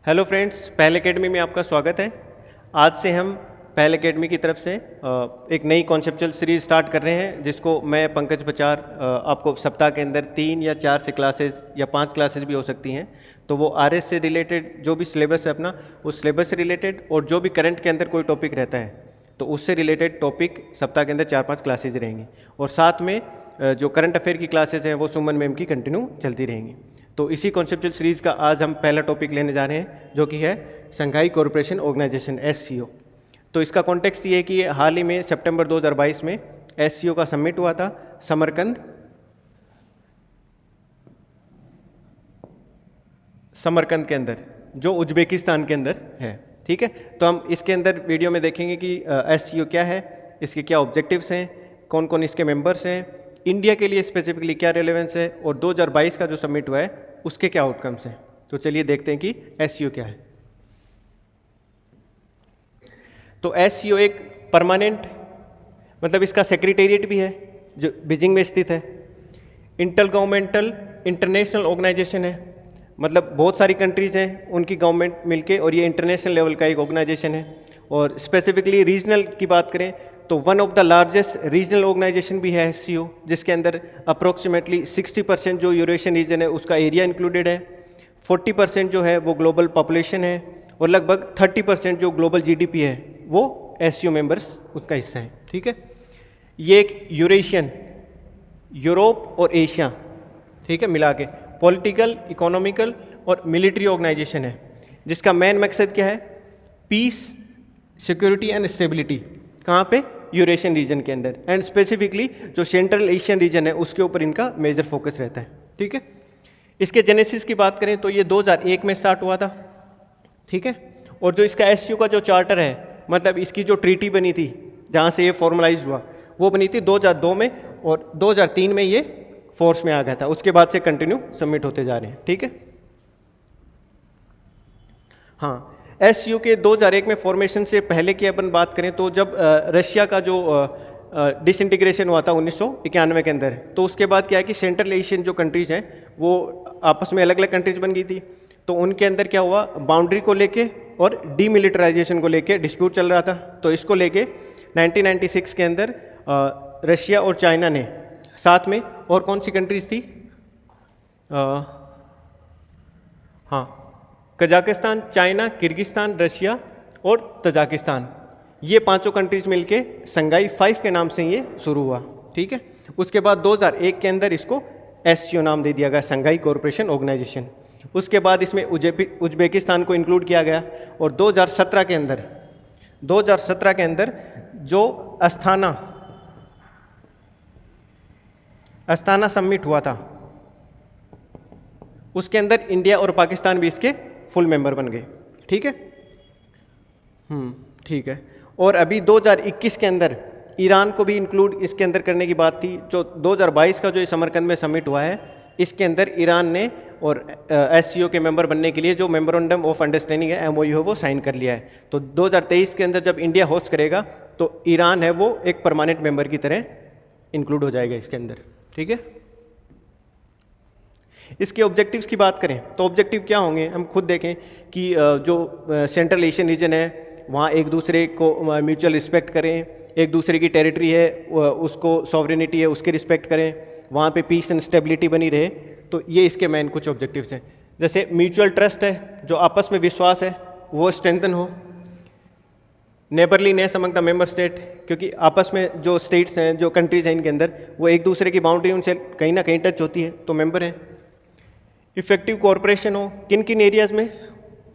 Hello friends, पहल academy में आपका स्वागत है। आज से हम पहल एकेडमी की तरफ से एक नई कॉन्सेप्चुअल सीरीज स्टार्ट कर रहे हैं, जिसको मैं पंकज बचार आपको सप्ताह के अंदर 3 या 4 से क्लासेस या 5 क्लासेस भी हो सकती हैं। तो वो आरएस से रिलेटेड जो भी सिलेबस है अपना, उस सिलेबस से रिलेटेड और जो भी करंट के अंदर कोई टॉपिक रहता है तो उससे रिलेटेड टॉपिक सप्ताह के अंदर 4-5 क्लासेज रहेंगी। और साथ में जो करंट अफेयर की क्लासेज हैं वो सुमन मैम की कंटिन्यू चलती रहेंगी। तो इसी कॉन्सेप्चुअल सीरीज़ का आज हम पहला टॉपिक लेने जा रहे हैं, जो कि है शंघाई कोऑपरेशन ऑर्गेनाइजेशन SCO। तो इसका कॉन्टेक्स्ट ये है कि हाल ही में सितंबर 2022 में SCO का समिट हुआ था समरकंद के अंदर, जो उज्बेकिस्तान के अंदर है। ठीक है, तो हम इसके अंदर वीडियो में देखेंगे कि SCO क्या है, इसके क्या ऑब्जेक्टिव्स हैं, कौन कौन इसके मेंबर्स हैं, इंडिया के लिए स्पेसिफिकली क्या रेलेवेंस है, और 2022 का जो समिट हुआ है उसके क्या आउटकम्स हैं। तो चलिए देखते हैं कि SCO क्या है। तो SCO एक परमानेंट, मतलब इसका सेक्रेटेरिएट भी है जो बीजिंग में स्थित है। इंटर गवर्नमेंटल इंटरनेशनल ऑर्गेनाइजेशन है, मतलब बहुत सारी कंट्रीज़ हैं उनकी गवर्नमेंट मिलके, और ये इंटरनेशनल लेवल का एक ऑर्गेनाइजेशन है। और स्पेसिफिकली रीजनल की बात करें तो one of the largest regional organization भी है SCO, जिसके अंदर अप्रोक्सीमेटली 60% जो यूरेशियन रीजन है उसका एरिया इंक्लूडेड है, 40% जो है वो ग्लोबल पॉपुलेशन है, और लगभग 30% जो ग्लोबल GDP है वो SCO मेंबर्स उसका हिस्सा है। ठीक है, ये एक यूरेशियन, यूरोप और एशिया, ठीक है, मिला के पॉलिटिकल, इकोनॉमिकल और मिलिट्री ऑर्गेनाइजेशन है, जिसका मेन मकसद क्या है, पीस, सिक्योरिटी एंड स्टेबिलिटी। कहाँ पे? यूरेशियन रीजन के अंदर, एंड स्पेसिफिकली जो सेंट्रल एशियन रीजन है उसके ऊपर इनका मेजर फोकस रहता है। ठीक है, इसके जेनेसिस की बात करें तो ये 2001 में स्टार्ट हुआ था। ठीक है, और जो इसका SCO का जो चार्टर है, मतलब इसकी जो ट्रीटी बनी थी जहाँ से ये फॉर्मलाइज हुआ, वो बनी थी 2002 में, और 2003 में ये फोर्स में आ गया था। उसके बाद से कंटिन्यू सबमिट होते जा रहे हैं। ठीक है, हाँ, SCO के 2001 में फॉर्मेशन से पहले की अपन बात करें तो जब रशिया का जो डिसइंटीग्रेशन हुआ था 1991 के अंदर, तो उसके बाद क्या है कि सेंट्रल एशियन जो कंट्रीज हैं वो आपस में अलग अलग कंट्रीज बन गई थी। तो उनके अंदर क्या हुआ, बाउंड्री को लेके और डीमिलिटराइजेशन को लेके डिस्प्यूट चल रहा था। तो इसको लेके 1996 के अंदर रशिया और चाइना ने, साथ में और कौन सी कंट्रीज थी, हाँ, कजाकिस्तान, चाइना, किर्गिस्तान, रशिया और तजाकिस्तान, ये पांचों कंट्रीज मिलके शंघाई 5 के नाम से ये शुरू हुआ। ठीक है, उसके बाद 2001 के अंदर इसको SCO नाम दे दिया गया, शंघाई कोऑपरेशन ऑर्गेनाइजेशन। उसके बाद इसमें उज्बेकिस्तान को इंक्लूड किया गया, और 2017 के अंदर जो अस्थाना समिट हुआ था, उसके अंदर इंडिया और पाकिस्तान भी इसके फुल मेंबर बन गए। ठीक है, ठीक है, और अभी 2021 के अंदर ईरान को भी इंक्लूड इसके अंदर करने की बात थी। जो 2022 का जो इस समरकंद में समिट हुआ है, इसके अंदर ईरान ने और SCO के मेंबर बनने के लिए जो मेमोरेंडम ऑफ अंडरस्टैंडिंग है, MOU है, वो साइन कर लिया है। तो 2023 के अंदर जब इंडिया होस्ट करेगा तो ईरान है वो एक परमानेंट मेंबर की तरह इंक्लूड हो जाएगा इसके अंदर। ठीक है, इसके ऑब्जेक्टिव्स की बात करें तो ऑब्जेक्टिव क्या होंगे, हम खुद देखें कि जो सेंट्रल एशियन रीजन है वहाँ एक दूसरे को म्यूचुअल रिस्पेक्ट करें, एक दूसरे की टेरिटरी है उसको, सॉवरेनिटी है उसकी रिस्पेक्ट करें, वहाँ पे पीस एंड स्टेबिलिटी बनी रहे। तो ये इसके मेन कुछ ऑब्जेक्टिव्स हैं। जैसे म्यूचुअल ट्रस्ट है, जो आपस में विश्वास है वो स्ट्रेंथन हो। Neighbourliness among the member state, क्योंकि आपस में जो स्टेट्स हैं, जो कंट्रीज हैं, इनके अंदर वो एक दूसरे की बाउंड्री उनसे कहीं ना कहीं टच होती है, तो मेंबर हैं। इफेक्टिव कोऑपरेशन हो, किन किन एरियाज़ में,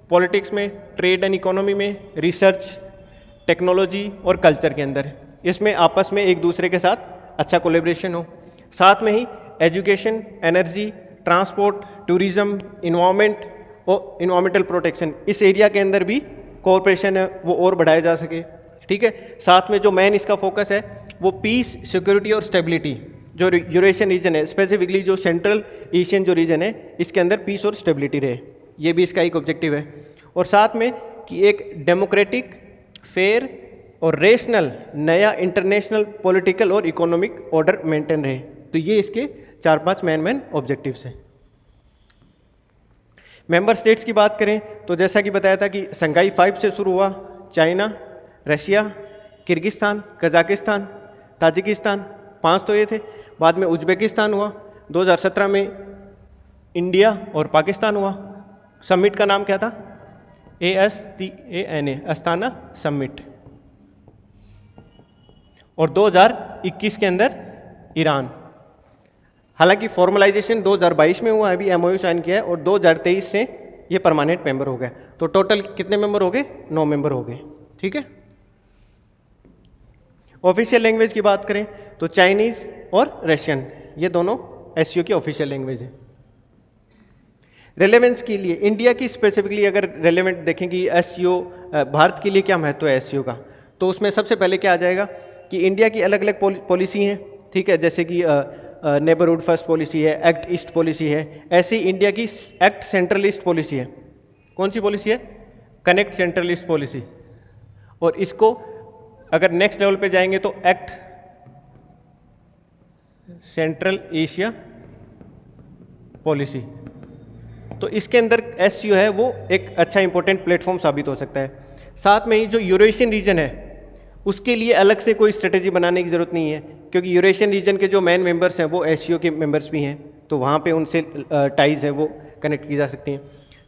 पॉलिटिक्स में, ट्रेड एंड इकोनॉमी में, रिसर्च, टेक्नोलॉजी और कल्चर के अंदर, इसमें आपस में एक दूसरे के साथ अच्छा कोलेब्रेशन हो। साथ में ही education, energy, transport, tourism, environment और इन्वायरमेंटल प्रोटेक्शन, इस एरिया के अंदर भी कोऑपरेशन है वो और बढ़ाया जा सके। ठीक है, साथ में जो मेन इसका फोकस है वो पीस, सिक्योरिटी और स्टेबिलिटी, जो यूरेशियन रीजन है, स्पेसिफिकली जो सेंट्रल एशियन जो रीजन है, इसके अंदर पीस और स्टेबिलिटी रहे, ये भी इसका एक ऑब्जेक्टिव है। और साथ में कि एक डेमोक्रेटिक, फेयर और रेशनल नया इंटरनेशनल पॉलिटिकल और इकोनॉमिक ऑर्डर मेंटेन रहे। तो ये इसके 4-5 मेन ऑब्जेक्टिव्स हैं। मेंबर स्टेट्स की बात करें तो जैसा कि बताया था कि संघाई 5 से शुरू हुआ, China, Russia, Kyrgyzstan, Kazakhstan, Tajikistan, 5 तो ये थे। बाद में उज्बेकिस्तान हुआ, 2017 में इंडिया और पाकिस्तान हुआ। समिट का नाम क्या था? ASTANA, Astana summit. और 2021 के अंदर ईरान। हालांकि फॉर्मलाइजेशन 2022 में हुआ है, अभी MOU साइन किया है, और 2023 से ये परमानेंट मेंबर हो गया। तो टोटल कितने मेंबर हो गए? 9 मेंबर हो गए। ठीक है। ऑफिशियल लैंग्वेज की बात करें तो चाइनीज और रशियन, ये दोनों SCO की ऑफिशियल लैंग्वेज है। रेलेवेंस के लिए इंडिया की स्पेसिफिकली अगर रेलेवेंट देखें कि SCO भारत के लिए क्या महत्व है SCO का, तो उसमें सबसे पहले क्या आ जाएगा कि इंडिया की अलग अलग पॉलिसी हैं। ठीक है, जैसे कि नेबरहुड फर्स्ट पॉलिसी है, एक्ट ईस्ट पॉलिसी है। ऐसी इंडिया की एक्ट सेंट्रल ईस्ट पॉलिसी है। कौन सी पॉलिसी है? Connect central east policy. और इसको अगर नेक्स्ट लेवल पे जाएंगे तो एक्ट सेंट्रल एशिया पॉलिसी। तो इसके अंदर SCO है वो एक अच्छा इंपॉर्टेंट प्लेटफॉर्म साबित हो सकता है। साथ में ही जो यूरेशियन रीजन है उसके लिए अलग से कोई स्ट्रेटेजी बनाने की ज़रूरत नहीं है, क्योंकि यूरेशियन रीजन के जो मेन मेंबर्स हैं वो SCO के मेंबर्स भी हैं, तो वहाँ पे उनसे टाइज है वो कनेक्ट की जा सकती हैं।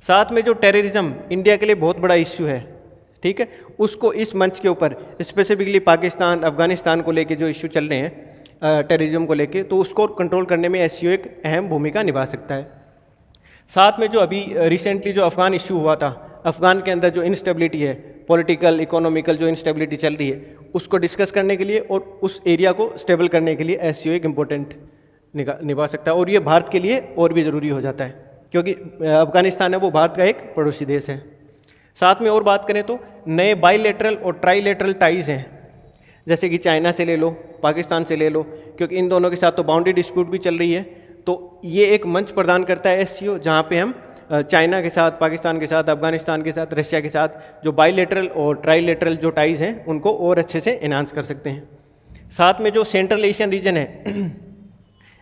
साथ में जो टेररिज्म इंडिया के लिए बहुत बड़ा इश्यू है, ठीक है, उसको इस मंच के ऊपर स्पेसिफिकली पाकिस्तान, अफगानिस्तान को लेके जो इश्यू चल रहे हैं टेररिज्म को लेके, तो उसको कंट्रोल करने में SCO एक अहम भूमिका निभा सकता है। साथ में जो अभी रिसेंटली जो अफगान इशू हुआ था, अफगान के अंदर जो इंस्टेबिलिटी है, पॉलिटिकल इकोनॉमिकल जो इंस्टेबिलिटी चल रही है, उसको डिस्कस करने के लिए और उस एरिया को स्टेबल करने के लिए SCO एक इम्पोर्टेंट निभा सकता है। और ये भारत के लिए और भी ज़रूरी हो जाता है, क्योंकि अफगानिस्तान है वो भारत का एक पड़ोसी देश है। साथ में और बात करें तो नए बाईलेटरल और ट्राईलेटरल टाइज हैं, जैसे कि चाइना से ले लो, पाकिस्तान से ले लो, क्योंकि इन दोनों के साथ तो बाउंड्री डिस्प्यूट भी चल रही है। तो ये एक मंच प्रदान करता है SCO, जहाँ पे हम चाइना के साथ, पाकिस्तान के साथ, अफगानिस्तान के साथ, रशिया के साथ जो बाईलेटरल और ट्राईलेटरल जो टाइज हैं उनको और अच्छे से एनहांस कर सकते हैं। साथ में जो सेंट्रल एशियन रीजन है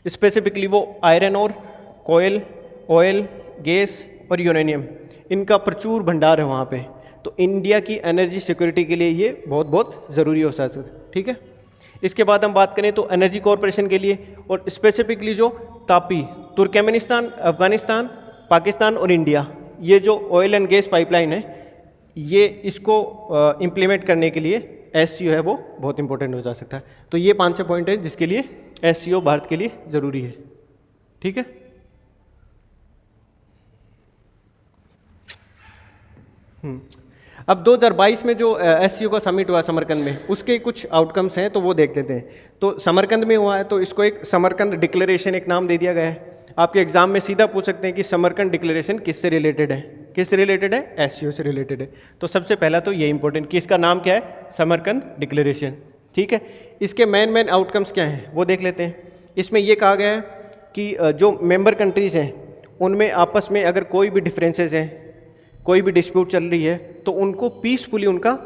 स्पेसिफिकली वो आयरन और कोयल, ऑयल, गैस और यूरेनियम, इनका प्रचुर भंडार है वहाँ पे। तो इंडिया की एनर्जी सिक्योरिटी के लिए ये बहुत बहुत ज़रूरी हो सकता है। ठीक है। इसके बाद हम बात करें तो एनर्जी कॉरपोरेशन के लिए, और स्पेसिफिकली जो तापी, तुर्कमेनिस्तान, अफगानिस्तान, पाकिस्तान और इंडिया, ये जो ऑयल एंड गैस पाइपलाइन है, ये इसको इम्प्लीमेंट करने के लिए SCO है वो बहुत इंपॉर्टेंट हो जा सकता है। तो ये 5-6 पॉइंट है जिसके लिए SCO भारत के लिए ज़रूरी है। ठीक है। अब 2022 में जो SCO का समिट हुआ समरकंद में, उसके कुछ आउटकम्स हैं तो वो देख लेते हैं। तो समरकंद में हुआ है तो इसको एक समरकंद डिक्लेरेशन एक नाम दे दिया गया है। आपके एग्जाम में सीधा पूछ सकते हैं कि समरकंद डिक्लेरेशन किससे रिलेटेड है? किससे रिलेटेड है? SCO से रिलेटेड है। तो सबसे पहला तो ये इंपॉर्टेंट कि इसका नाम क्या है? समरकंद डिक्लेरेशन। ठीक है। इसके मेन आउटकम्स क्या हैं वो देख लेते हैं। इसमें ये कहा गया है कि जो मेंबर कंट्रीज़ हैं उनमें आपस में अगर कोई भी डिफरेंसेस हैं, कोई भी डिस्प्यूट चल रही है, तो उनको पीसफुली उनका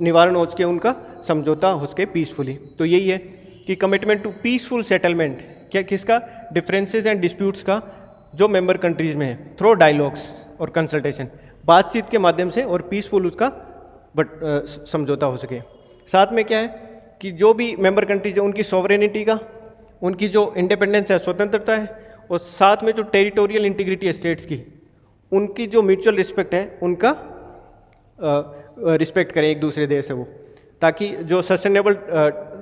निवारण हो सके, उनका समझौता हो सके पीसफुली। तो यही है कि कमिटमेंट टू पीसफुल सेटलमेंट, क्या किसका? डिफरेंसेस एंड डिस्प्यूट्स का जो मेंबर कंट्रीज में है, थ्रो डायलॉग्स और कंसल्टेशन, बातचीत के माध्यम से और पीसफुल उसका समझौता हो सके। साथ में क्या है कि जो भी मेंबर कंट्रीज है उनकी सॉवरेनिटी का, उनकी जो इंडिपेंडेंस है, स्वतंत्रता है, और साथ में जो टेरिटोरियल इंटीग्रिटी है स्टेट्स की, उनकी जो म्यूचुअल रिस्पेक्ट है, उनका रिस्पेक्ट करें एक दूसरे देश से वो, ताकि जो सस्टेनेबल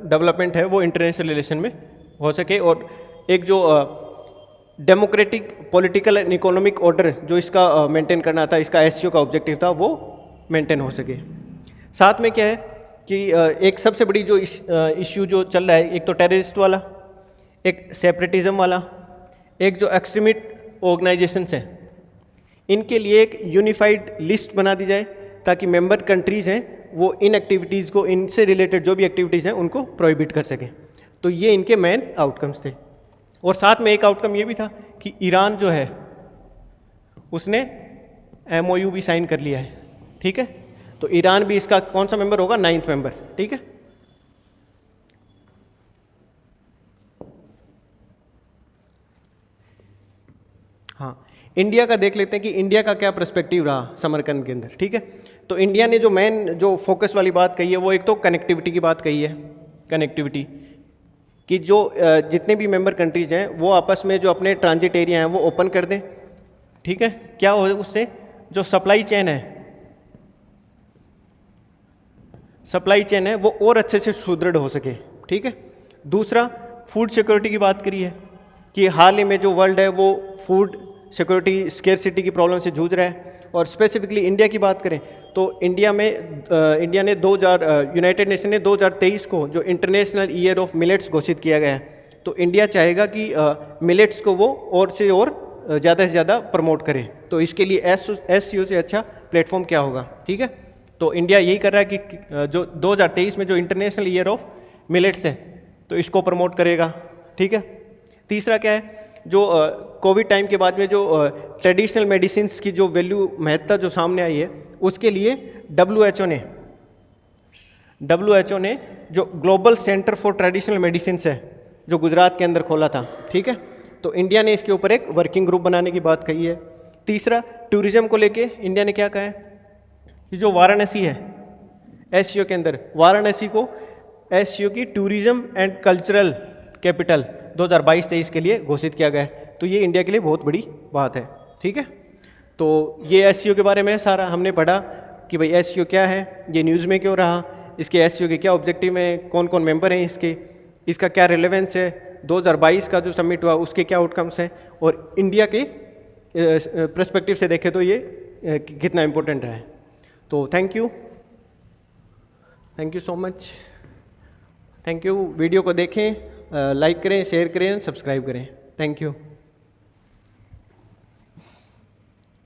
डेवलपमेंट है वो इंटरनेशनल रिलेशन में हो सके, और एक जो democratic political and economic order जो इसका मेंटेन करना था, इसका SCO का ऑब्जेक्टिव था, वो मेंटेन हो सके। साथ में क्या है कि एक सबसे बड़ी जो इश्यू जो चल रहा है, एक तो टेररिस्ट वाला, एक सेपरेटिज्म वाला, एक जो एक्सट्रीमिस्ट ऑर्गेनाइजेशंस हैं, इनके लिए एक यूनिफाइड लिस्ट बना दी जाए ताकि मेंबर कंट्रीज़ हैं वो इन एक्टिविटीज़ को, इनसे रिलेटेड जो भी एक्टिविटीज़ हैं उनको प्रोहिबिट कर सकें। तो ये इनके मेन आउटकम्स थे। और साथ में एक आउटकम ये भी था कि ईरान जो है उसने MOU भी साइन कर लिया है। ठीक है। तो ईरान भी इसका कौन सा मेंबर होगा? 9th member. ठीक है। हाँ, इंडिया का देख लेते हैं कि इंडिया का क्या पर्सपेक्टिव रहा समरकंद के अंदर, ठीक है। तो इंडिया ने जो मेन जो फोकस वाली बात कही है वो एक तो कनेक्टिविटी की बात कही है, कनेक्टिविटी कि जो जितने भी मेंबर कंट्रीज हैं वो आपस में जो अपने ट्रांजिट एरिया हैं वो ओपन कर दें, ठीक है। क्या हो उससे जो सप्लाई चेन है वो और अच्छे से सुदृढ़ हो सके, ठीक है। दूसरा फूड सिक्योरिटी की बात करी है कि हाल ही में जो वर्ल्ड है वो फूड सिक्योरिटी स्केर्सिटी की प्रॉब्लम से जूझ रहा है। और स्पेसिफिकली इंडिया की बात करें तो इंडिया ने यूनाइटेड नेशन ने 2023 को जो इंटरनेशनल ईयर ऑफ मिलेट्स घोषित किया गया है, तो इंडिया चाहेगा कि मिलेट्स को वो और से ज़्यादा से ज़्यादा प्रमोट करे। तो इसके लिए SCO से अच्छा प्लेटफॉर्म क्या होगा, ठीक है। तो इंडिया यही कर रहा है कि जो 2023 में जो इंटरनेशनल ईयर ऑफ मिलेट्स है तो इसको प्रमोट करेगा, ठीक है। तीसरा क्या है, जो कोविड टाइम के बाद में जो ट्रेडिशनल मेडिसिन्स की जो वैल्यू महत्ता जो सामने आई है उसके लिए WHO ने जो global centre for traditional medicines है जो गुजरात के अंदर खोला था, ठीक है। तो इंडिया ने इसके ऊपर एक वर्किंग ग्रुप बनाने की बात कही है। तीसरा टूरिज्म को लेके इंडिया ने क्या कहा है कि जो वाराणसी है SCO के अंदर, वाराणसी को SCO की टूरिज्म एंड कल्चरल कैपिटल 2022-23 के लिए घोषित किया गया है। तो ये इंडिया के लिए बहुत बड़ी बात है, ठीक है। तो ये SCO के बारे में सारा हमने पढ़ा कि भाई SCO क्या है, ये न्यूज़ में क्यों रहा, इसके SCO के क्या ऑब्जेक्टिव हैं, कौन कौन मेंबर हैं इसका क्या रिलेवेंस है, 2022 का जो समिट हुआ उसके क्या आउटकम्स हैं, और इंडिया के पर्सपेक्टिव से देखें तो ये कितना इम्पोर्टेंट रहा है। तो thank you so much, thank you. Video को देखें, लाइक करें, शेयर करें, सब्सक्राइब करें। Thank you.